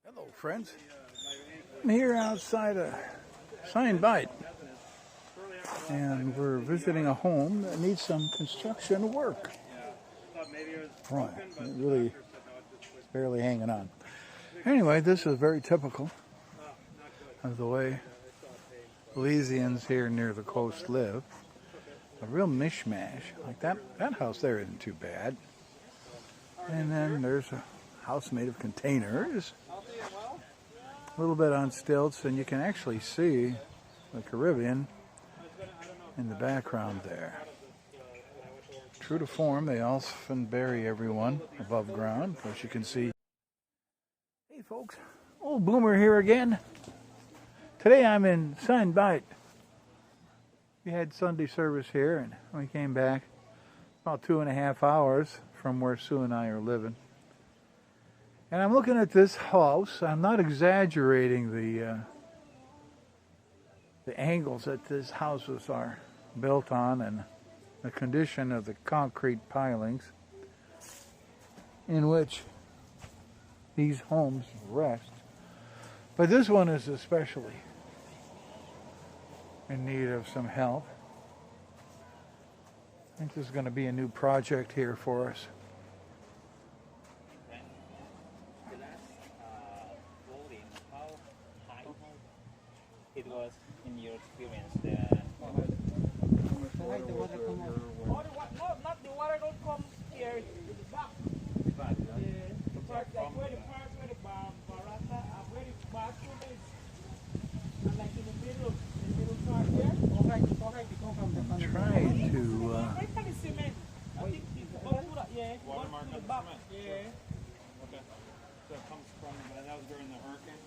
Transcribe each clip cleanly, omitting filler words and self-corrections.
Hello, friends. I'm here outside a sign bite, and we're visiting a home that needs some construction work. Right, it really is barely hanging on. Anyway, this is very typical of the way Belizeans here near the coast live. A real mishmash. Like that house there isn't too bad. And then there's a house made of containers. A little bit on stilts, and you can actually see the Caribbean in the background there. True to form, they often bury everyone above ground, as you can see. Hey folks, old Boomer here again. Today I'm in Sign Bite. We had Sunday service here, and we came back about 2.5 hours from where Sue and I are living. And I'm looking at this house. I'm not exaggerating the angles that these houses are built on and the condition of the concrete pilings in which these homes rest. But this one is especially in need of some help. I think this is going to be a new project here for us. It was in your experience that not the water don't come here in the back. The part like where the baraka and where the bathroom is. And like in the middle part here. I'm trying to I think it's watermark on the cement. Yeah. Okay. So it comes from that was during the hurricane.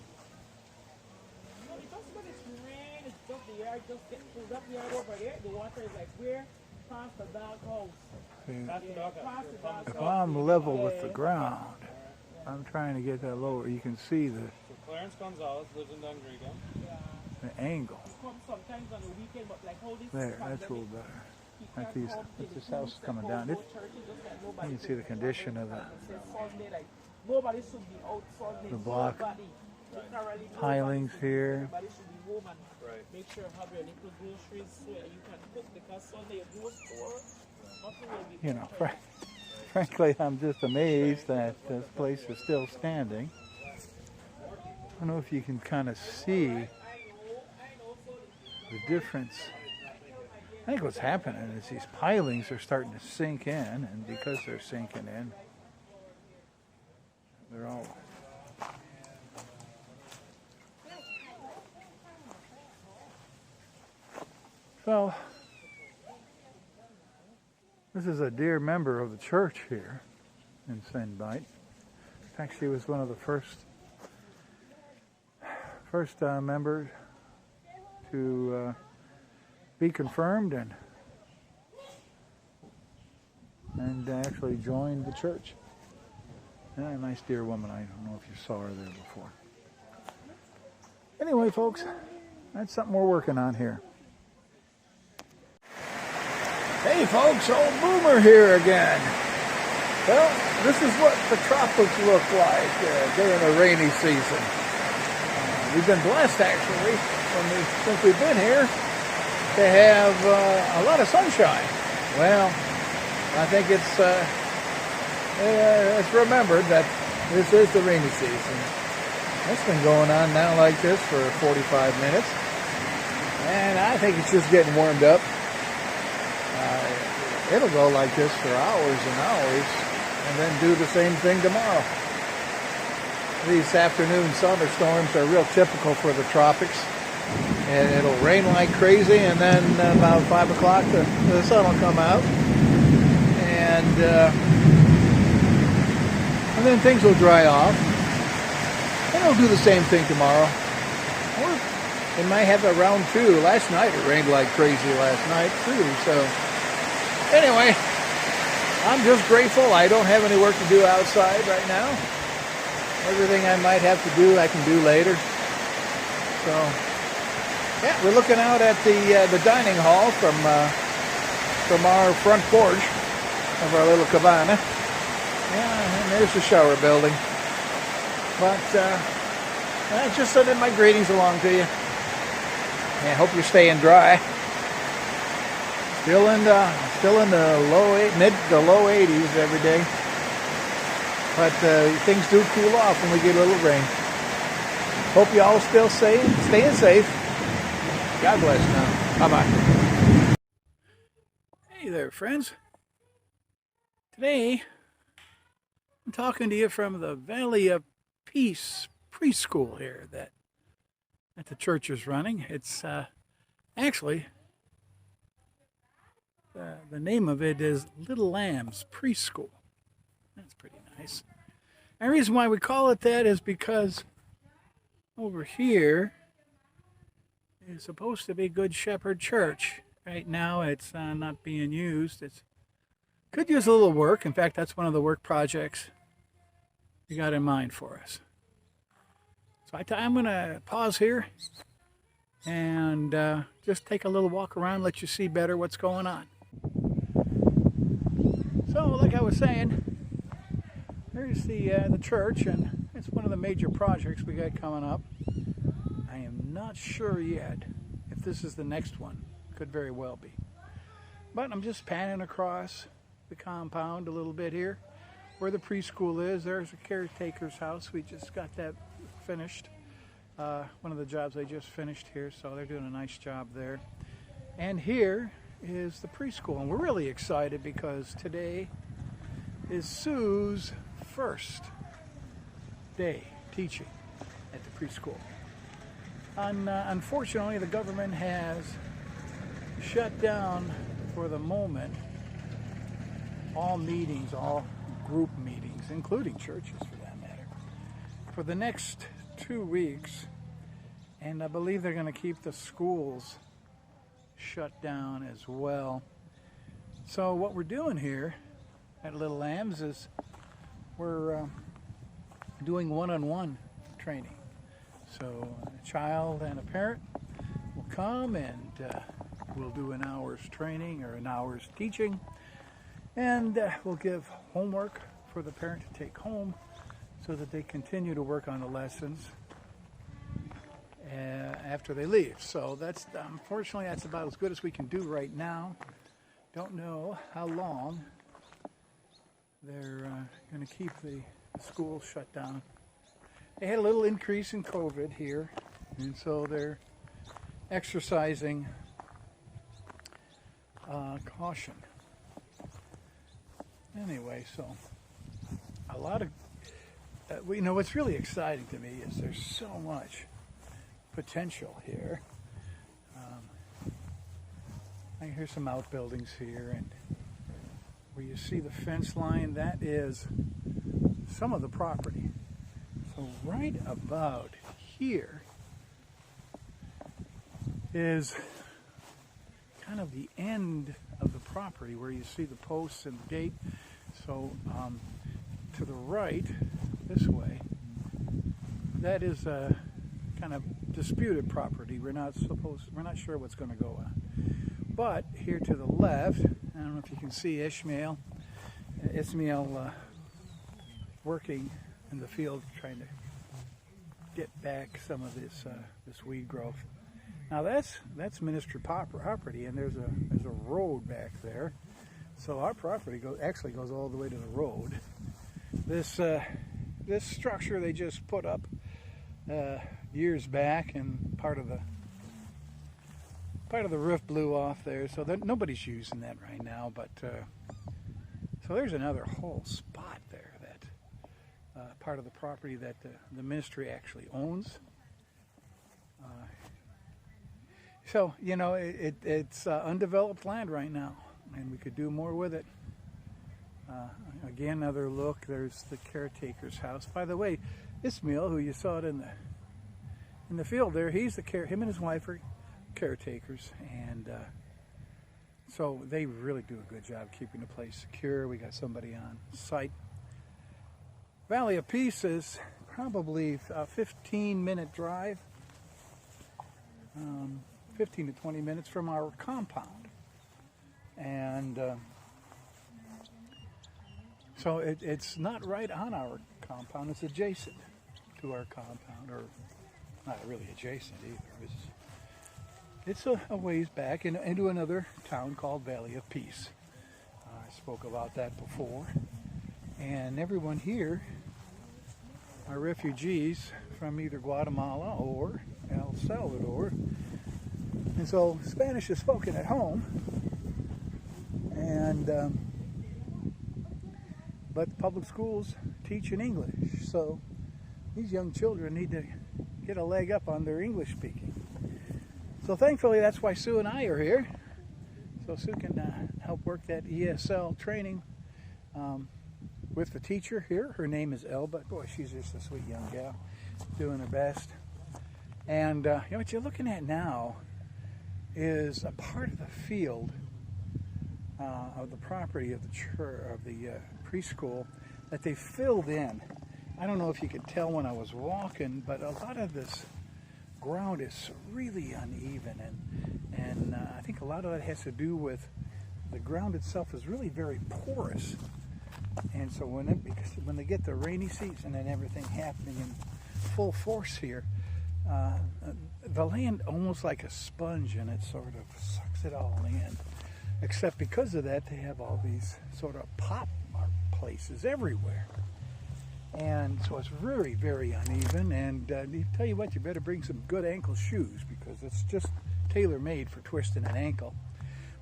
Just when it's rain, it's just the yard just gets filled up yard over there. The water is like where? Past the dog house. Past the dog if house. I'm level with the ground, I'm trying to get that lower. You can see the So Clarence Gonzalez lives in Dundregan. angle. It comes sometimes on the weekend, but like how this There, that's a little better. Like these, this house is coming down. You can see the condition of Sunday, like nobody should be out Sunday. the block Literally pilings here. Everybody should be home and make sure you have your little groceries so that you can cook, because Sunday you go store, nothing will be You know, frankly, I'm just amazed that this place is still standing. I don't know if you can kind of see the difference. I think what's happening is these pilings are starting to sink in, and because they're sinking in, they're all so. This is a dear member of the church here in St. Bite. In fact, she was one of the first members to be confirmed and actually joined the church. Yeah, a nice dear woman. I don't know if you saw her there before. Anyway, folks, that's something we're working on here. Hey folks, old Boomer here again. Well, this is what the tropics look like during the rainy season. We've been blessed, actually, since we've been here, to have a lot of sunshine. Well, I think it's remembered that this is the rainy season. It's been going on now like this for 45 minutes, and I think it's just getting warmed up. It'll go like this for hours and hours, and then do the same thing tomorrow. These afternoon thunderstorms are real typical for the tropics, and it'll rain like crazy, and then about 5 o'clock the sun will come out, and then things will dry off, and it'll do the same thing tomorrow. Or it might have a round two. Last night it rained like crazy last night too, so anyway, I'm just grateful I don't have any work to do outside right now. Everything I might have to do, I can do later. So, yeah, we're looking out at the dining hall from our front porch of our little cabana. Yeah, and there's the shower building. But Just sending my greetings along to you. I hope you're staying dry. Still in the mid to low 80s every day. But things do cool off when we get a little rain. Hope you all still staying safe. God bless now. Bye-bye. Hey there, friends. Today, I'm talking to you from the Valley of Peace preschool here that the church is running. It's actually, the name of it is Little Lambs Preschool. That's pretty nice. And the reason why we call it that is because over here is supposed to be Good Shepherd Church. Right now it's not being used. It could use a little work. In fact, that's one of the work projects we got in mind for us. So I'm going to pause here and just take a little walk around, let you see better what's going on. So, like I was saying, there's the church, and it's one of the major projects we got coming up. I am not sure yet if this is the next one. Could very well be. But I'm just panning across the compound a little bit here, where the preschool is. There's a caretaker's house. We just got that finished. One of the jobs they just finished here, so they're doing a nice job there. And here is the preschool, and we're really excited because today is Sue's first day teaching at the preschool. Unfortunately, the government has shut down for the moment all meetings, all group meetings, including churches for that matter, for the next 2 weeks, and I believe they're going to keep the schools shut down as well. So what we're doing here at Little Lambs is we're doing one-on-one training. So a child and a parent will come and we'll do an hour's training or an hour's teaching, and we'll give homework for the parent to take home so that they continue to work on the lessons after they leave. So that's, unfortunately, that's about as good as we can do right now. Don't know how long they're going to keep the school shut down. They had a little increase in COVID here, and so they're exercising caution. Anyway, so a lot of, what's really exciting to me is there's so much potential here. I hear some outbuildings here, and where you see the fence line, that is some of the property. So right about here is kind of the end of the property where you see the posts and the gate. So to the right, this way, that is a kind of disputed property. We're not sure what's going to go on. But here to the left, I don't know if you can see Ishmael working in the field trying to get back some of this weed growth. Now that's ministry property, and there's a road back there. So our property actually goes all the way to the road. This structure they just put up years back, and part of the roof blew off there, so nobody's using that right now. But so there's another whole spot there that part of the property that the ministry actually owns. So it's undeveloped land right now, and we could do more with it. Again, another look. There's the caretaker's house. By the way, Ismail, who you saw it in the field there, him and his wife are caretakers, and so they really do a good job keeping the place secure. We got somebody on site. Valley of Peace is probably a 15-minute drive, 15 to 20 minutes from our compound, and so it's not right on our compound. It's adjacent to our compound, or not really adjacent either. It's a ways back into another town called Valley of Peace. I spoke about that before. And everyone here are refugees from either Guatemala or El Salvador. And so Spanish is spoken at home. And but public schools teach in English. So these young children need to get a leg up on their English speaking. So thankfully that's why Sue and I are here. So Sue can help work that ESL training with the teacher here. Her name is Elba. Boy, she's just a sweet young gal, doing her best. And you know, what you're looking at now is a part of the field of the property of the church, of the preschool, that they filled in. I don't know if you could tell when I was walking, but a lot of this ground is really uneven, and I think a lot of that has to do with the ground itself is really very porous. And so when they get the rainy season and everything happening in full force here, the land almost like a sponge, and it sort of sucks it all in. Except because of that, they have all these sort of pop mark places everywhere. And so it's very, very uneven. And tell you what, you better bring some good ankle shoes, because it's just tailor-made for twisting an ankle.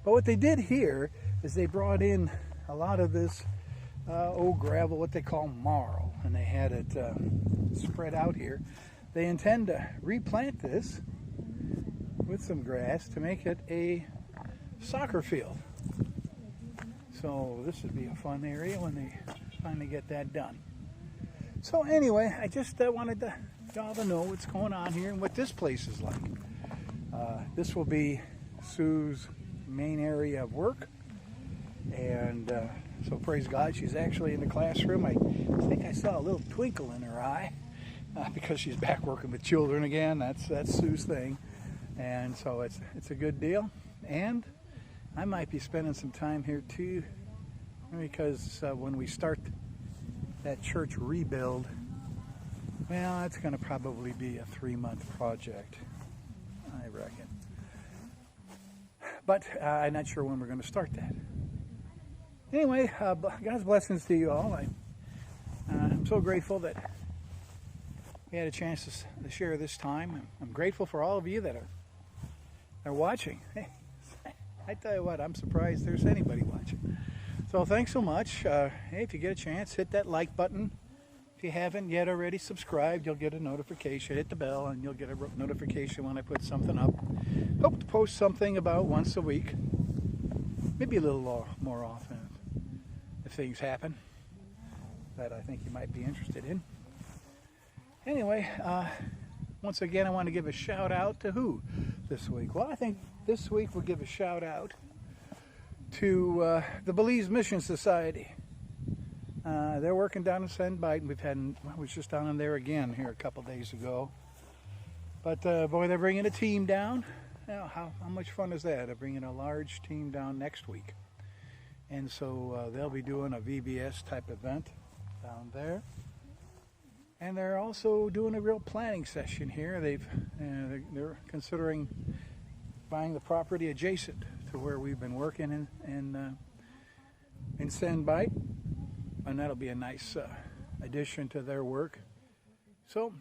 But what they did here is they brought in a lot of this old gravel, what they call marl, and they had it spread out here. They intend to replant this with some grass to make it a soccer field. So this would be a fun area when they finally get that done. So anyway, I just wanted y'all to know what's going on here and what this place is like. This will be Sue's main area of work, and so praise God, she's actually in the classroom. I think I saw a little twinkle in her eye because she's back working with children again. That's Sue's thing, and so it's a good deal. And I might be spending some time here too, because when we start that church rebuild, well, it's going to probably be a 3-month project, I reckon. But I'm not sure when we're going to start that. Anyway, God's blessings to you all. I'm so grateful that we had a chance to share this time. I'm grateful for all of you that are watching. Hey, I tell you what, I'm surprised there's anybody watching. So thanks so much. Hey, if you get a chance, hit that like button. If you haven't yet already subscribed, you'll get a notification. Hit the bell and you'll get a notification when I put something up. Hope to post something about once a week. Maybe a little more often if things happen that I think you might be interested in. Anyway, once again, I want to give a shout out to who this week? Well, I think this week we'll give a shout out to the Belize Mission Society. They're working down in St. Bite. I was just down in there again here a couple days ago. But boy, they're bringing a team down. Now, how much fun is that? They're bringing a large team down next week. And so they'll be doing a VBS type event down there. And they're also doing a real planning session here. They're considering buying the property adjacent to where we've been working in St. Bite. And that'll be a nice addition to their work. So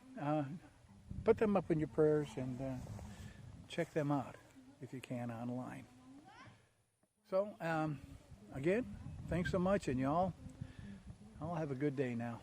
put them up in your prayers and check them out if you can online. So again, thanks so much, and y'all have a good day now.